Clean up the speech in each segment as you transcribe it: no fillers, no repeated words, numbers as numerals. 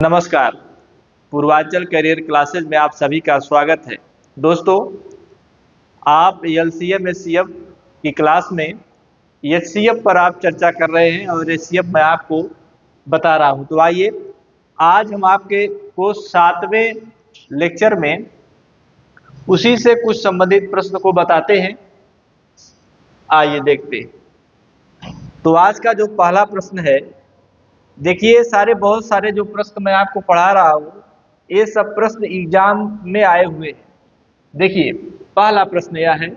नमस्कार। Purvanchal career classes में आप सभी का स्वागत है। दोस्तों, आप एलसीएम एचसीएफ की क्लास में एचसीएफ पर आप चर्चा कर रहे हैं और एचसीएफ मैं आपको बता रहा हूं। तो आइए आज हम आपके को 7वें लेक्चर में उसी से कुछ संबंधित प्रश्न को बताते हैं। आइए देखते हैं। तो आज का जो पहला प्रश्न है, देखिए बहुत सारे जो प्रश्न मैं आपको पढ़ा रहा हूँ ये सब प्रश्न एग्जाम में आए हुए हैं। देखिए पहला प्रश्न यह है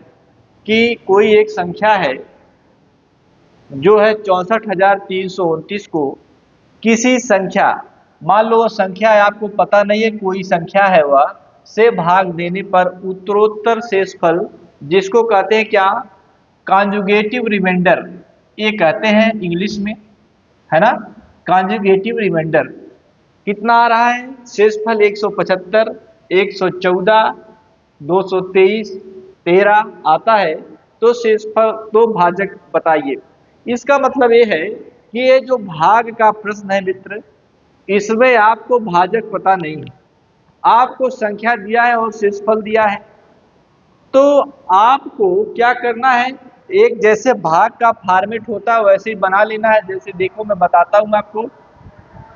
कि कोई एक संख्या है जो है 64,329 को किसी संख्या, मान लो संख्या है, आपको पता नहीं है कोई संख्या है वह, से भाग देने पर उत्तरोत्तर शेषफल, जिसको कहते हैं क्या, कॉन्जुगेटिव रिमाइंडर, ये कहते हैं इंग्लिश में, है ना। कॉन्जुगेटिव रिमाइंडर कितना आ रहा है? शेषफल 175, 114, 223, 13 आता है। तो शेषफल तो भाजक बताइए। इसका मतलब ये है कि ये जो भाग का प्रश्न है मित्र, इसमें आपको भाजक पता नहीं है, आपको संख्या दिया है और शेषफल दिया है। तो आपको क्या करना है, एक जैसे भाग का फॉर्मेट होता है वैसे ही बना लेना है। जैसे देखो मैं बताता हूं आपको,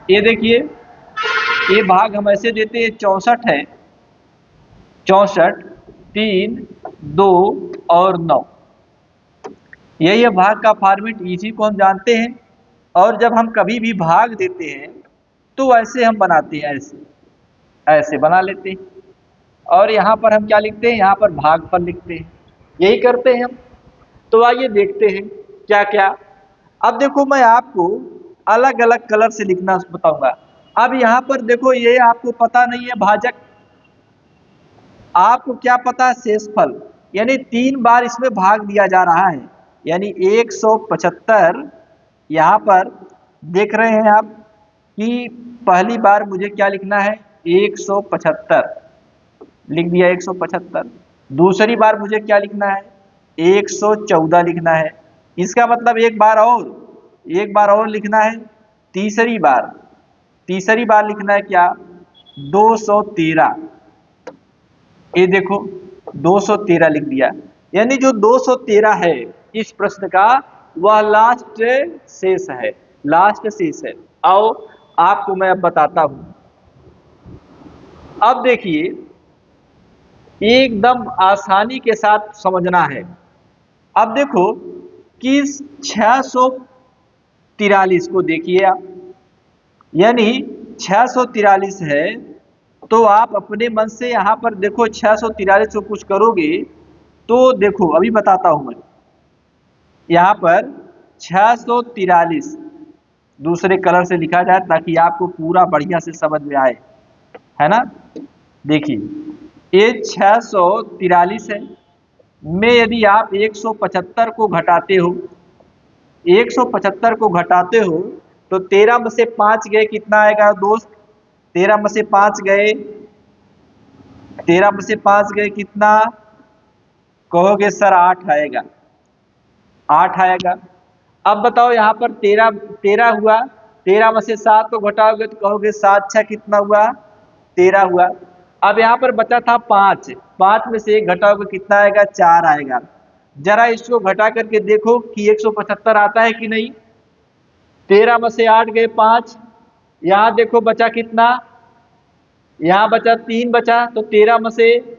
ये देखिए ये भाग हम ऐसे देते हैं, 64 है, 64, 3, 2 और 9, यही है भाग का फॉर्मेट, इसी को हम जानते हैं। और जब हम कभी भी भाग देते हैं तो ऐसे हम बनाते हैं, ऐसे ऐसे बना लेते हैं। और यहाँ पर हम क्या लिखते हैं, यहाँ पर भागफल लिखते हैं, यही करते हैं हम। तो आइए देखते हैं क्या क्या। अब देखो मैं आपको अलग अलग कलर से लिखना बताऊंगा। अब यहाँ पर देखो, ये आपको पता नहीं है भाजक, आपको क्या पता है शेषफल, यानी 3 बार इसमें भाग दिया जा रहा है, यानी 175। यहाँ पर देख रहे हैं आप कि पहली बार मुझे क्या लिखना है, 175 लिख दिया, 175। दूसरी बार मुझे क्या लिखना है, 114 लिखना है। इसका मतलब एक बार और लिखना है। तीसरी बार लिखना है क्या, 213। ये देखो 213 लिख दिया, यानी जो 213 है इस प्रश्न का, वह लास्ट शेष है। आओ आपको मैं अब बताता हूं। अब देखिए एकदम आसानी के साथ समझना है। अब देखो कि 643 को देखिए आप, यानी 643 है, तो आप अपने मन से यहाँ पर देखो 643 को कुछ करोगे तो देखो अभी बताता हूं मैं। यहाँ पर 643 दूसरे कलर से लिखा जाए ताकि आपको पूरा बढ़िया से समझ में आए, है ना। देखिए ये 643 है, में यदि आप 175 को घटाते हो, 175 को घटाते हो तो 13 में से 5 गए, कितना आएगा दोस्त, 13 में से 5 गए, 13 में से 5 गए कितना, कहोगे सर 8 आएगा, 8 आएगा। अब बताओ यहाँ पर 13 हुआ, 13 में से 7 को घटाओगे तो कहोगे 7 6 कितना हुआ, 13 हुआ। अब यहाँ पर बचा था 5, 5 में से 1 घटाओगे कितना आएगा, 4 आएगा। जरा इसको घटा करके देखो कि 175 आता है कि नहीं। 13 में से 8 गए 5, यहाँ देखो बचा कितना, यहाँ बचा 3 बचा, तो 13 में से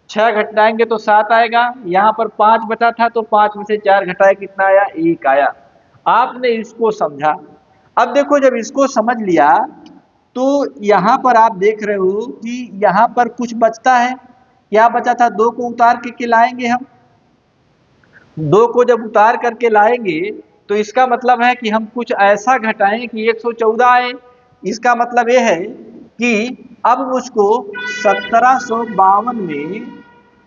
6 घटाएंगे तो 7 आएगा। यहाँ पर 5 बचा था तो 5 में से 4 घटाए कितना आया, 1 आया। आपने इसको समझा। अब देखो जब इसको समझ लिया तो यहाँ पर आप देख रहे हो कि यहाँ पर कुछ बचता है, क्या बचा था, 2 को उतार के लाएंगे हम। 2 को जब उतार करके लाएंगे तो इसका मतलब है कि हम कुछ ऐसा घटाएं कि 114 आए। इसका मतलब यह है कि अब मुझको 1752 में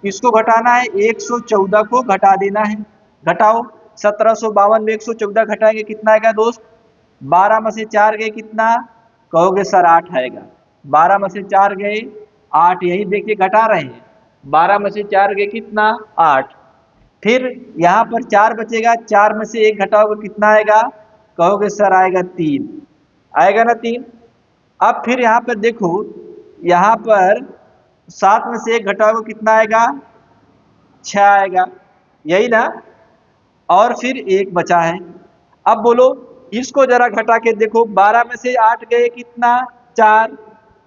इसको घटाना है, 114 को घटा देना है। घटाओ, 1752 में 114 घटाएंगे कितना आएगा दोस्त, 12 में से 4 गए कितना, कहोगे सर 8 आएगा। 12 में से 4 गए 8, यही देखिए घटा रहे हैं, 12 में से 4 गए कितना, 8। फिर यहाँ पर 4 बचेगा, 4 में से 1 घटाओगे कितना आएगा, कहोगे सर आएगा 3, आएगा ना 3। अब फिर यहाँ पर देखो, यहाँ पर 7 में से 1 घटाओगे कितना आएगा? 6 आएगा, यही ना। और फिर 1 बचा है। अब बोलो इसको जरा घटा के देखो, 12 में से 8 गए कितना? 4।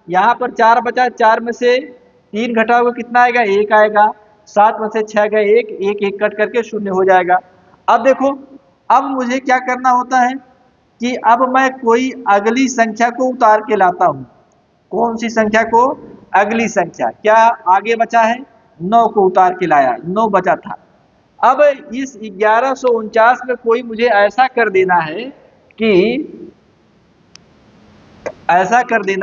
यहाँ पर 4 बचा, 4 में से 3 घटाओगे कितना आएगा? 1 आएगा। 7 में से 6 गए 1, 1 1 कट करके 0 हो जाएगा। अब देखो, अब मुझे क्या करना होता है कि अब मैं कोई अगली संख्या को उतार के लाता हूँ। कौन सी संख्या को? अगली संख्या। क्या आगे बचा है? 9 को उतार के लाया, 9 बचा था। अब इस 1149 में कोई मुझे ऐसा कर देना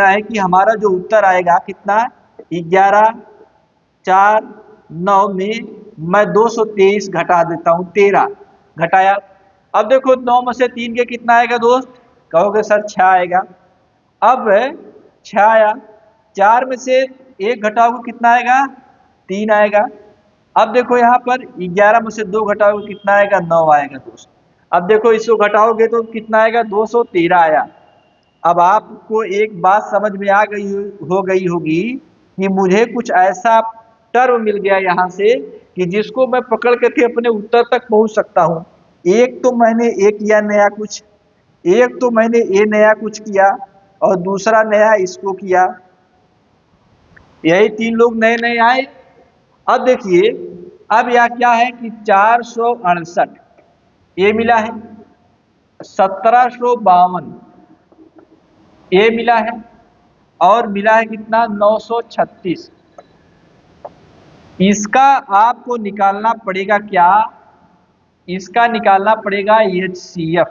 है कि हमारा जो उत्तर आएगा कितना? 11 4 9 में मैं 223 घटा देता हूं, 13 घटाया। अब देखो 9 में से 3 के कितना आएगा दोस्त? कहोगे सर 6 आएगा। अब 6 आया, 4 में से 1 घटाओगे कितना आएगा? 3 आएगा। अब देखो यहाँ पर 11 में से 2 घटाओगे कितना आएगा? 9 आएगा दोस्त। अब देखो इसको घटाओगे तो कितना आएगा? 213 आया। अब आपको एक बात समझ में आ गई हो गई होगी कि मुझे कुछ ऐसा टर्म मिल गया यहाँ से कि जिसको मैं पकड़ करके अपने उत्तर तक पहुंच सकता हूँ। एक तो मैंने ये किया नया कुछ, एक तो मैंने ये नया कुछ किया और दूसरा नया इसको किया, यही 3 लोग नए नए आए। अब देखिए, अब यह क्या है कि 468 ये मिला है, 1752 ये मिला है, और मिला है कितना? 936। इसका आपको निकालना पड़ेगा क्या? इसका निकालना पड़ेगा HCF।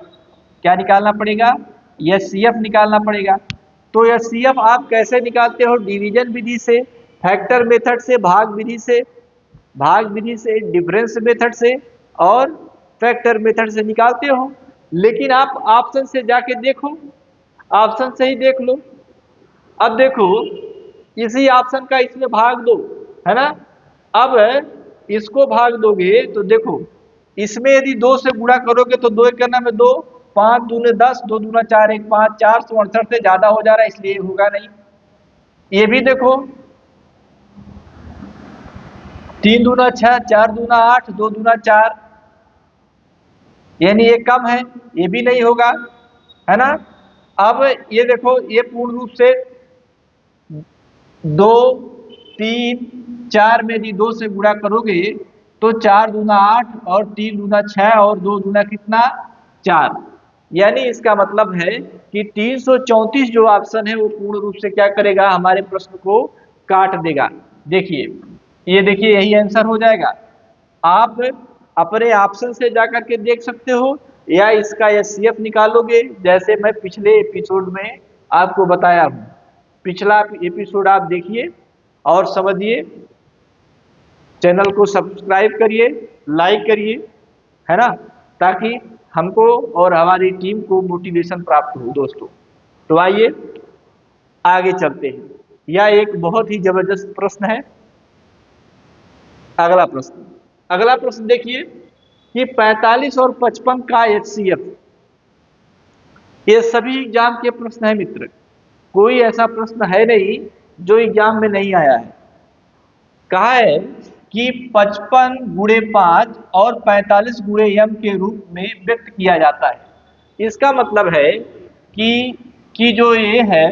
क्या निकालना पड़ेगा? HCF निकालना पड़ेगा। तो HCF आप कैसे निकालते हो? डिवीजन विधि से, फैक्टर मेथड से, भाग विधि से, डिफरेंस मेथड से और फैक्टर मेथड से निकालते हो। लेकिन आप ऑप्शन से जाके देखो, ऑप्शन से ही देख लो। अब देखो इसी ऑप्शन का इसमें भाग दो, है ना। अब इसको भाग दोगे तो देखो, इसमें यदि 2 से गुणा करोगे तो 2 एक करना में 2, 5 दूने 10, 2 दूना 4, 1 5, 468 से ज्यादा हो जा रहा है इसलिए होगा नहीं। ये भी देखो, 3 दूना 6, 4 दूना 8, 2 दूना 4, यानी ये कम है, ये भी नहीं होगा, है ना। अब ये देखो, ये पूर्ण रूप से 2 3 4 में यदि 2 से गुणा करोगे तो 4 दूना 8 और 3 दूना 6 और 2 दूना कितना? 4। यानी इसका मतलब है कि 334 जो ऑप्शन है वो पूर्ण रूप से क्या करेगा? हमारे प्रश्न को काट देगा। देखिए, ये देखिए यही आंसर हो जाएगा। आप अपने ऑप्शन से जाकर के देख सकते हो या इसका HCF निकालोगे, जैसे मैं पिछले एपिसोड में आपको बताया हूं। पिछला एपिसोड आप देखिए और समझिए। चैनल को सब्सक्राइब करिए, लाइक करिए, है ना, ताकि हमको और हमारी टीम को मोटिवेशन प्राप्त हो दोस्तों। तो आइए आगे चलते हैं। यह एक बहुत ही जबरदस्त प्रश्न है। अगला प्रश्न देखिए कि 45 और 55 का HCF। ये सभी एग्जाम के प्रश्न है मित्र, कोई ऐसा प्रश्न है नहीं जो एग्जाम में नहीं आया है। कहा है कि 55 गुणे 5 और 45 गुणे m के रूप में व्यक्त किया जाता है। इसका मतलब है कि जो ये है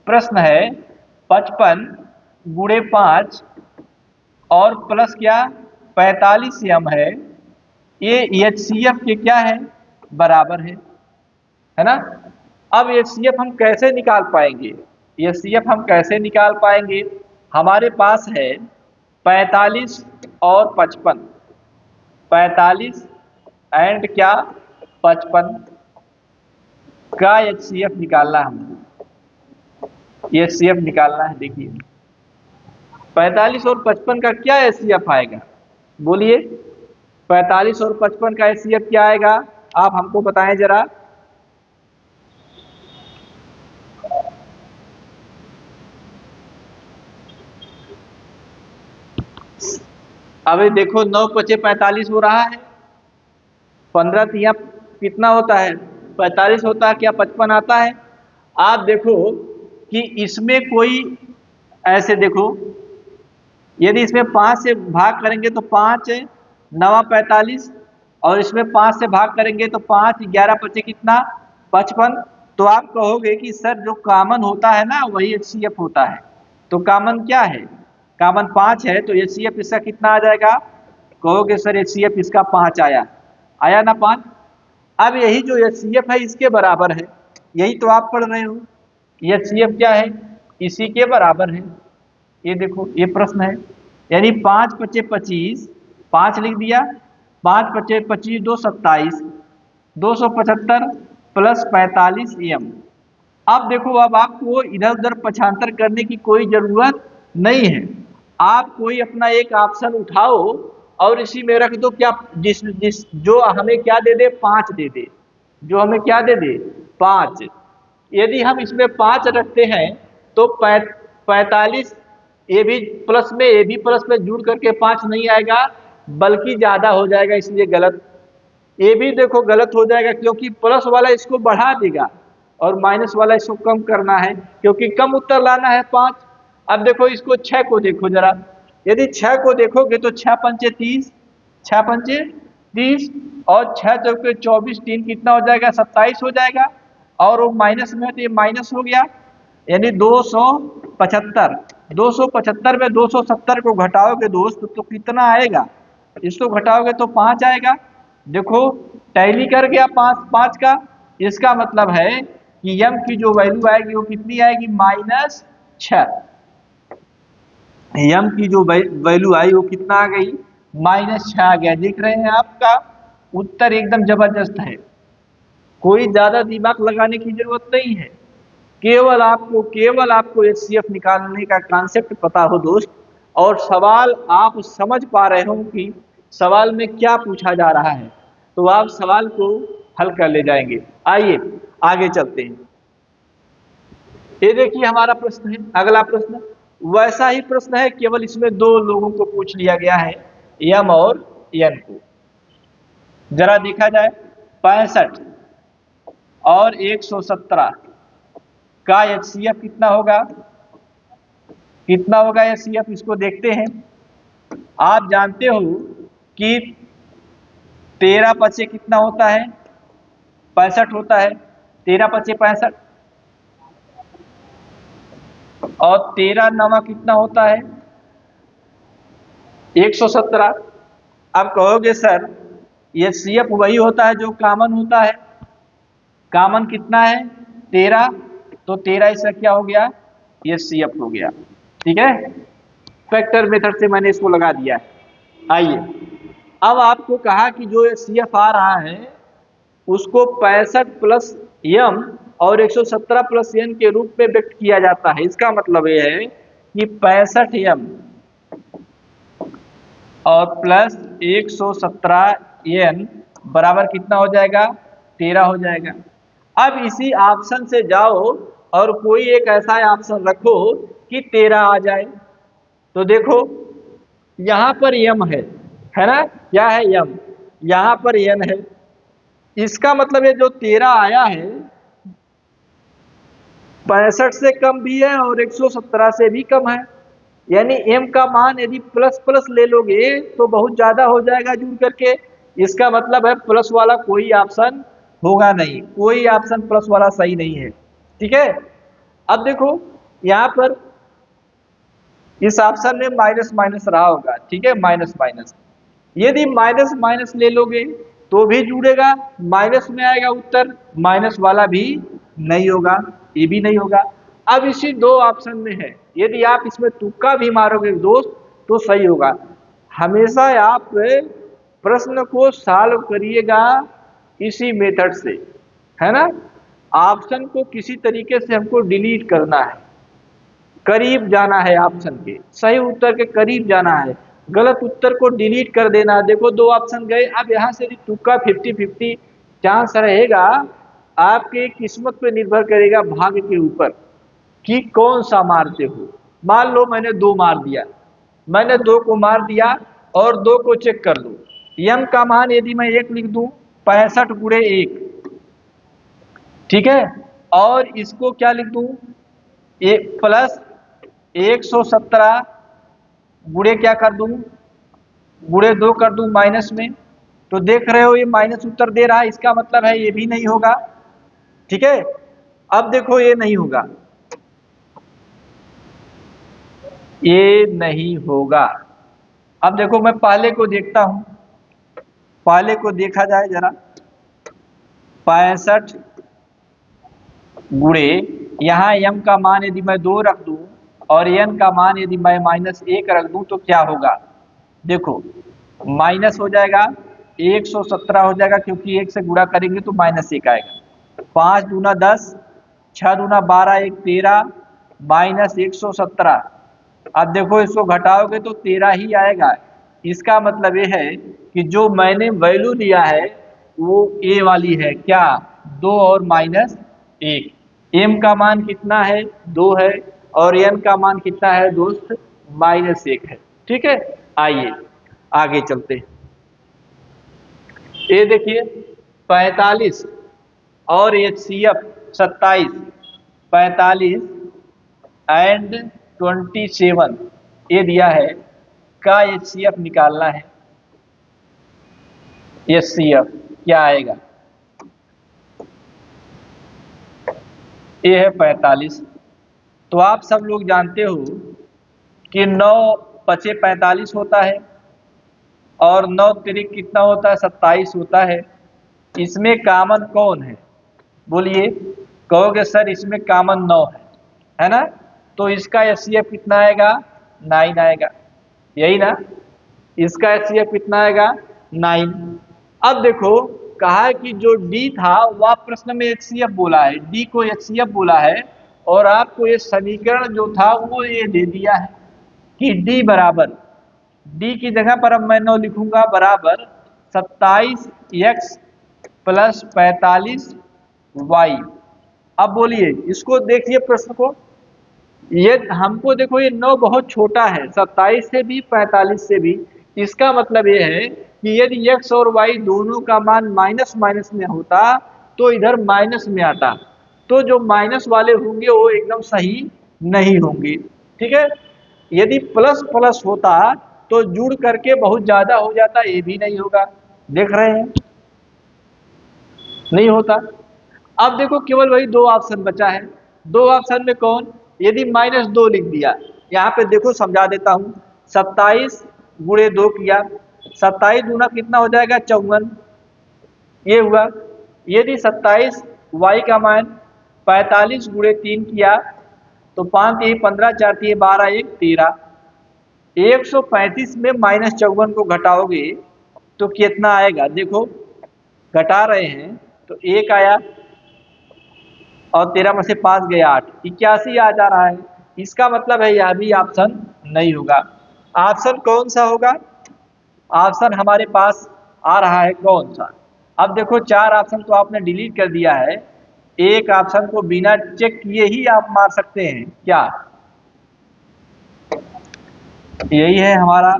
प्रश्न है 55 गुणे 5 और प्लस क्या 45 m है, ये HCF के क्या है? बराबर है ना। अब HCF हम कैसे निकाल पाएंगे? HCF हम कैसे निकाल पाएंगे? हमारे पास है 45 और 55, 45 एंड क्या 55 का HCF निकालना है हमको। HCF निकालना है। देखिए 45 और 55 का क्या HCF आएगा? बोलिए, 45 और 55 का HCF क्या आएगा? आप हमको बताएं जरा। अबे देखो 9 पचे 45 हो रहा है, 15 तिया कितना होता है? 45 होता है, क्या 55 आता है? आप देखो कि इसमें कोई ऐसे देखो, यदि इसमें 5 से भाग करेंगे तो 5 9 45, और इसमें 5 से भाग करेंगे तो 5 11 25 कितना 55। तो आप कहोगे कि सर जो कॉमन होता है ना वही एचसीएफ होता है। तो कॉमन क्या है? कॉमन 5 है, तो एचसीएफ इसका कितना आ जाएगा? कहोगे सर एचसीएफ इसका 5 आया, आया ना 5। अब यही जो एचसीएफ है इसके बराबर है, यही तो आप पढ़ रहे हो। एचसीएफ क्या है? इसी के बराबर है। ये देखो ये प्रश्न है, यानी 5 पचे 25, 5 लिख दिया, 5 पचे 25 2 27, 275 प्लस 45 एम। अब देखो, अब आपको इधर उधर पक्षांतर करने की कोई जरूरत नहीं है। आप कोई अपना एक ऑप्शन उठाओ और इसी में रख दो, क्या जिस जिस जो हमें क्या दे दे 5 दे दे, जो हमें क्या दे दे 5। यदि हम इसमें 5 रखते हैं तो 45 ए भी प्लस में ए भी प्लस में जुड़ करके 5 नहीं आएगा, बल्कि ज्यादा हो जाएगा, इसलिए गलत। ए भी देखो गलत हो जाएगा, क्योंकि प्लस वाला इसको बढ़ा देगा और माइनस वाला इसको कम करना है, क्योंकि कम उत्तर लाना है 5। अब देखो इसको 6 को देखो जरा, यदि 6 को देखोगे तो 6 पंचे 30, 6 पंचे 30 और 6 चौके 24, 3 कितना हो जाएगा 27 हो जाएगा, और वो माइनस में है तो ये माइनस हो गया, यानी 275। 275 में 270 को घटाओगे दोस्त तो कितना आएगा? इसको घटाओगे तो 5 आएगा। देखो टैली कर गया 5 5 का, इसका मतलब है कि यम की जो वैल्यू आएगी वो कितनी आएगी? -6। यम की जो वैल्यू आई वो कितना आ गई? -6 आ गया। देख रहे हैं, आपका उत्तर एकदम जबरदस्त है, कोई ज्यादा दिमाग लगाने की जरूरत नहीं है। केवल आपको एचसीएफ निकालने का कॉन्सेप्ट पता हो दोस्त, और सवाल आप समझ पा रहे हो कि सवाल में क्या पूछा जा रहा है, तो आप सवाल को हल कर ले जाएंगे। आइए आगे चलते हैं। ये देखिए हमारा प्रश्न है, अगला प्रश्न वैसा ही प्रश्न है, केवल इसमें 2 लोगों को पूछ लिया गया है, यम और एन को। जरा देखा जाए, 65 और 117 का एचसीएफ कितना होगा? कितना होगा एचसीएफ, इसको देखते हैं। आप जानते हो कि 13 पचे कितना होता है? 65 होता है। 13 पचे 65, और 13 नवा कितना होता है? 117। अब कहोगे सर एचसीएफ वही होता है जो कॉमन होता है, कॉमन कितना है? 13, तो 13 इसका क्या हो गया? एचसीएफ हो गया। ठीक है, फैक्टर मेथड से मैंने इसको लगा दिया है। आइए, अब आपको कहा कि जो एचसीएफ आ रहा है उसको 65 प्लस एम और 117 प्लस एन के रूप में व्यक्त किया जाता है। इसका मतलब यह है कि 65 एम और प्लस 117 एन बराबर कितना हो जाएगा? 13 हो जाएगा। अब इसी ऑप्शन से जाओ और कोई एक ऐसा ऑप्शन रखो कि 13 आ जाए। तो देखो यहां पर यम है ना, क्या है? यम। यहां पर एन है, इसका मतलब ये जो 13 आया है 65 से कम भी है और 117 से भी कम है, यानी एम का मान यदि प्लस प्लस ले लोगे तो बहुत ज्यादा हो जाएगा जुड़ करके। इसका मतलब है प्लस वाला कोई ऑप्शन होगा नहीं, कोई ऑप्शन प्लस वाला सही नहीं है। ठीक है, अब देखो यहां पर इस ऑप्शन में माइनस माइनस रहा होगा, ठीक है, माइनस माइनस। यदि माइनस माइनस ले लोगे तो भी जुड़ेगा, माइनस में आएगा उत्तर, माइनस वाला भी नहीं होगा, ये भी नहीं होगा। अब इसी 2 ऑप्शन में है, यदि आप इसमें तुक्का भी मारोगे दोस्त तो सही होगा। हमेशा आप प्रश्न को सॉल्व करिएगा इसी मेथड से, है ना। ऑप्शन को किसी तरीके से हमको डिलीट करना है, करीब जाना है, ऑप्शन के सही उत्तर के करीब जाना है, गलत उत्तर को डिलीट कर देना है। देखो 2 ऑप्शन गए, अब यहां से तुक्का 50-50 चांस रहेगा। आपके किस्मत पे निर्भर करेगा, भाग्य के ऊपर कि कौन सा मारते हो। मान लो मैंने 2 मार दिया, मैंने 2 को मार दिया और 2 को चेक कर लो। यम का मान यदि मैं 1 लिख दूं, 65 × 1, ठीक है, और इसको क्या लिख दूं ये प्लस 117 गुणे क्या कर दूं, गुणे 2 कर दूं माइनस में, तो देख रहे हो ये माइनस उत्तर दे रहा है, इसका मतलब है ये भी नहीं होगा। ठीक है, अब देखो ये नहीं होगा, ये नहीं होगा। अब देखो मैं पहले को देखता हूं, पहले को देखा जाए जरा। 65 गुणे यहाँ m का मान यदि मैं 2 रख दूं और n का मान यदि मैं -1 रख दूं तो क्या होगा, देखो माइनस हो जाएगा, 117 हो जाएगा क्योंकि 1 से गुणा करेंगे तो -1 आएगा। 5 दूना 10, 6 दूना 12, 1 13, -117। अब देखो इसको घटाओगे तो 13 ही आएगा। इसका मतलब ये है कि जो मैंने वैल्यू लिया है वो ए वाली है, क्या, 2 और -1। m का मान कितना है, 2 है, और n का मान कितना है दोस्त, -1 है। ठीक है, आइए आगे चलते हैं। ये देखिए 45 और HCF 27, 45 एंड 27 ये दिया है, का HCF निकालना है। HCF क्या आएगा, ये है 45। तो आप सब लोग जानते हो कि 9 पचे 45 होता है और 9 तिरिक कितना होता है, 27 होता है। इसमें कॉमन कौन है, बोलिए, कहोगे सर इसमें कॉमन 9 है ना, तो इसका HCF कितना आएगा, 9 आएगा, यही ना, इसका HCF कितना आएगा, 9। अब देखो कहा है कि जो D था वह प्रश्न में HCF बोला है, D को HCF बोला है, और आपको ये समीकरण जो था वो ये दे दिया है कि D बराबर, D की जगह पर अब मैं 9 लिखूंगा, बराबर 27x प्लस 45y। अब बोलिए इसको देखिए प्रश्न को, ये हमको देखो ये 9 बहुत छोटा है, 27 से भी 45 से भी। इसका मतलब ये है कि यदि x और y दोनों का मान माइनस माइनस में होता तो इधर माइनस में आता, तो जो माइनस वाले होंगे वो एकदम सही नहीं होंगे। ठीक है, यदि प्लस प्लस होता तो जुड़ करके बहुत ज्यादा हो जाता, ये भी नहीं होगा, देख रहे हैं, नहीं होता। अब देखो केवल वही 2 ऑप्शन बचा है, 2 ऑप्शन में कौन, यदि -2 लिख दिया, यहाँ पे देखो समझा देता हूँ, 27 गुणे 2 किया, 27 दूना कितना हो जाएगा, 54, ये हुआ। यदि 27 y का मान 45 गुणे 3 किया तो 5 3 15, 4 3 12, 1 13, 135 में -54 को घटाओगे तो कितना आएगा, देखो घटा रहे हैं तो 1 आया और 13 में से 5 गया 8, 81 आ जा रहा है। इसका मतलब है यह भी ऑप्शन नहीं होगा। ऑप्शन कौन सा होगा, ऑप्शन हमारे पास आ रहा है कौन सा, अब देखो 4 ऑप्शन तो आपने डिलीट कर दिया है, एक ऑप्शन को बिना चेक किए ही आप मार सकते हैं, क्या, यही है हमारा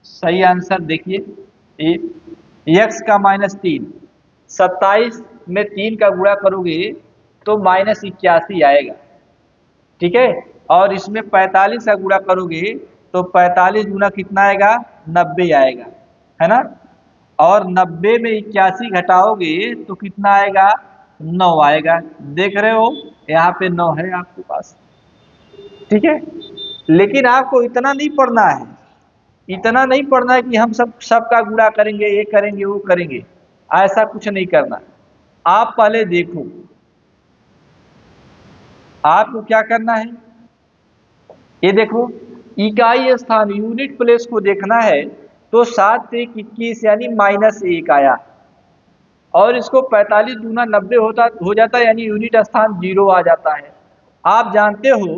सही आंसर। देखिए x का -3, 27 में 3 का गुणा करोगे तो -81 आएगा। ठीक है, और इसमें 45 का गुणा करोगे तो 45 गुना कितना आएगा, 90 आएगा, है ना, और 90 में 81 घटाओगे तो कितना आएगा, 9 आएगा। देख रहे हो यहाँ पे 9 है आपके पास। ठीक है, लेकिन आपको इतना नहीं पढ़ना है, इतना नहीं पढ़ना है कि हम सबका गुणा करेंगे, ये करेंगे वो करेंगे, ऐसा कुछ नहीं करना। आप पहले देखो आपको क्या करना है, ये देखो इकाई स्थान यूनिट प्लेस को देखना है, तो 7 से 21 यानी -1 आया, और इसको 45 दूना 90 हो जाता है, यानी यूनिट स्थान 0 आ जाता है। आप जानते हो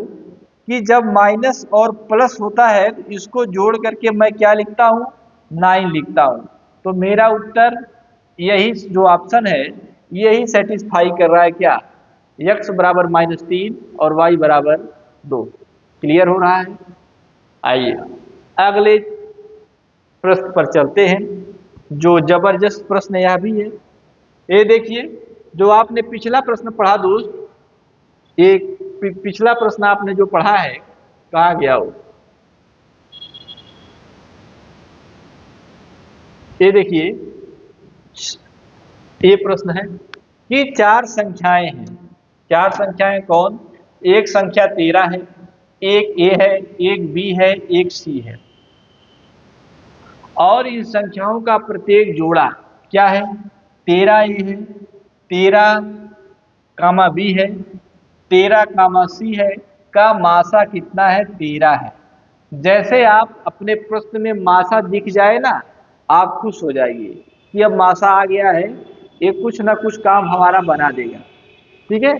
कि जब माइनस और प्लस होता है तो इसको जोड़ करके मैं क्या लिखता हूँ, 9 लिखता हूँ। तो मेरा उत्तर यही जो ऑप्शन है यही सेटिस्फाई कर रहा है, क्या, x बराबर -3 और y बराबर 2। क्लियर हो रहा है। आइए अगले प्रश्न पर चलते हैं, जो जबरदस्त प्रश्न यह भी है। ये देखिए जो आपने पिछला प्रश्न पढ़ा दोस्त, एक पिछला प्रश्न आपने जो पढ़ा है कहाँ गया वो? ये देखिए, ये प्रश्न है कि चार संख्याएं हैं। चार संख्याएं कौन? एक संख्या 13 है, एक ए है, एक बी है, एक सी है। और इन संख्याओं का प्रत्येक जोड़ा क्या है? 13 ए है, 13 कामा बी है, 13 कामा सी है, का मासा कितना है? 13 है। जैसे आप अपने प्रश्न में मासा दिख जाए ना, आप खुश हो जाइए कि अब मासा आ गया है, ये कुछ ना कुछ काम हमारा बना देगा। ठीक है,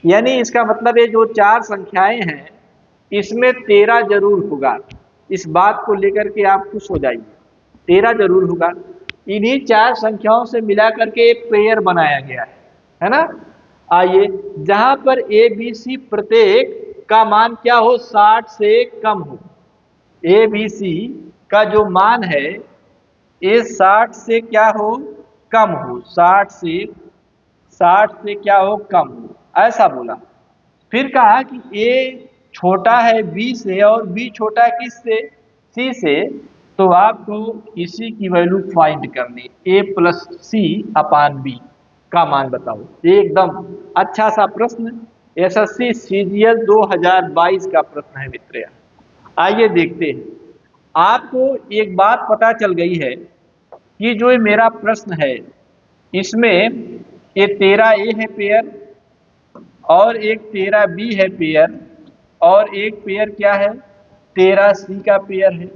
यानी इसका मतलब ये जो चार संख्याएं हैं इसमें 13 जरूर होगा। इस बात को लेकर के आप खुश हो जाइए, 13 जरूर होगा। इन्हीं चार संख्याओं से मिला करके एक पेयर बनाया गया है ना। आइए, जहां पर ए बी सी प्रत्येक का मान क्या हो? 60 से कम हो। ए बी सी का जो मान है ये 60 से क्या हो? कम हो। 60 से क्या हो? कम हो, ऐसा बोला। फिर कहा कि ए छोटा है बी से और बी छोटा है किससे? सी से। तो आपको इसी की वैल्यू फाइंड करनी, ए प्लस सी अपान बी का मान बताओ। एकदम अच्छा सा प्रश्न, एसएससी सीजीएल 2022 का प्रश्न है मित्र। आइए देखते हैं। आपको एक बात पता चल गई है कि जो ये मेरा प्रश्न है इसमें ये 13 ए है पेयर, और एक 13 बी है पेयर, और एक पेयर क्या है? 13 सी का पेयर है।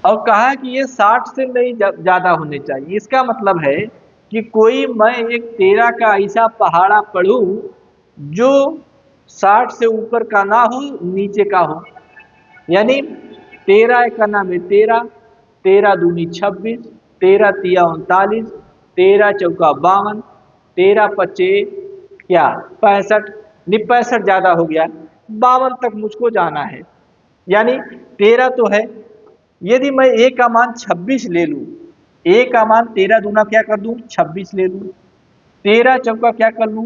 और कहा कि ये 60 से नहीं ज्यादा होने चाहिए। इसका मतलब है कि कोई मैं एक 13 का ऐसा पहाड़ा पढ़ूं जो 60 से ऊपर का ना हो, नीचे का हो। यानी 13 का नाम है 13, 13 दूनी 26, 13 तिया 39, 13 चौका 52, 13 पचे क्या 65, नहीं 65 ज्यादा हो गया, 52 तक मुझको जाना है। यानी 13 तो है। यदि मैं ए का मान 26 ले लूं, ए का मान 13 दूना क्या कर दूं? 26 ले लूं। 13 चौका क्या कर लूं?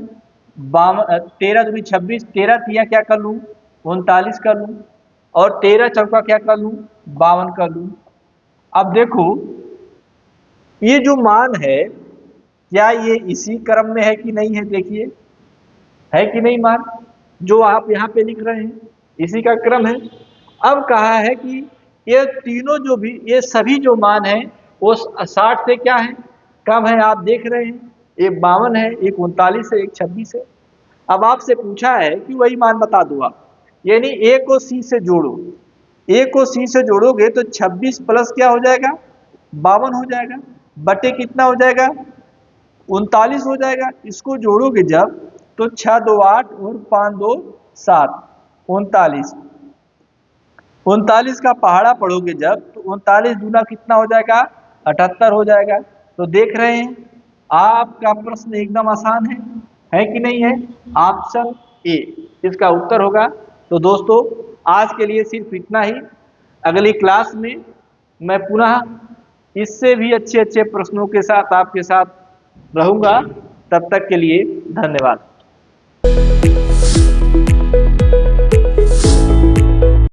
13 दूनी 26, 13 तिया क्या कर लूं? 39 कर लूं, और 13 चौका क्या कर लूं? 52 कर लूं। अब देखो ये जो मान है क्या ये इसी क्रम में है कि नहीं है? देखिए है कि नहीं मान जो आप यहाँ पे लिख रहे हैं, इसी का क्रम है। अब कहा है कि ये तीनों जो भी, ये सभी जो मान है वो 60 से क्या है? कम है। आप देख रहे हैं, एक 52 है, एक 39 है, एक 26 है। अब आपसे पूछा है कि वही मान बता दो आप, यानी ए को सी से जोड़ो। ए को सी से जोड़ोगे तो 26 प्लस क्या हो जाएगा? 52 हो जाएगा, बटे कितना हो जाएगा? 39 हो जाएगा। इसको जोड़ोगे जब तो 6 2 8 और 5 2 7, 39। 39 का पहाड़ा पढ़ोगे जब तो 39 दूना कितना हो जाएगा? 78 हो जाएगा। तो देख रहे हैं आपका प्रश्न एकदम आसान है कि नहीं है? ऑप्शन ए इसका उत्तर होगा। तो दोस्तों आज के लिए सिर्फ इतना ही। अगली क्लास में मैं पुनः इससे भी अच्छे अच्छे प्रश्नों के साथ आपके साथ रहूंगा। तब तक के लिए धन्यवाद।